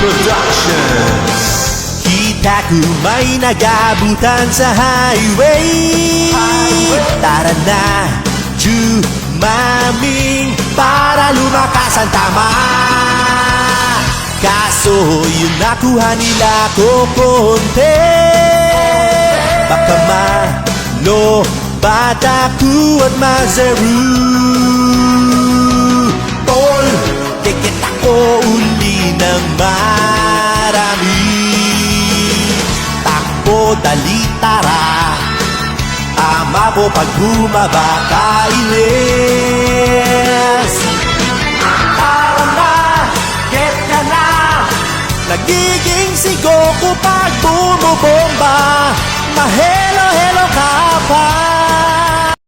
Productions. Kita ko may nagabutan sa highway. Tara na, jumaming para lumakas ang tama. Kaso yun nakuha nila ko konti. Baka malobat ako at mazeru. Tol, tikit ako uli ng marami. Takbo, dali, tara. Ama po pag bumaba, kainis. Tara na, get ka na. Nagiging si Goku pag bumubomba. Mahelo-helo ka pa.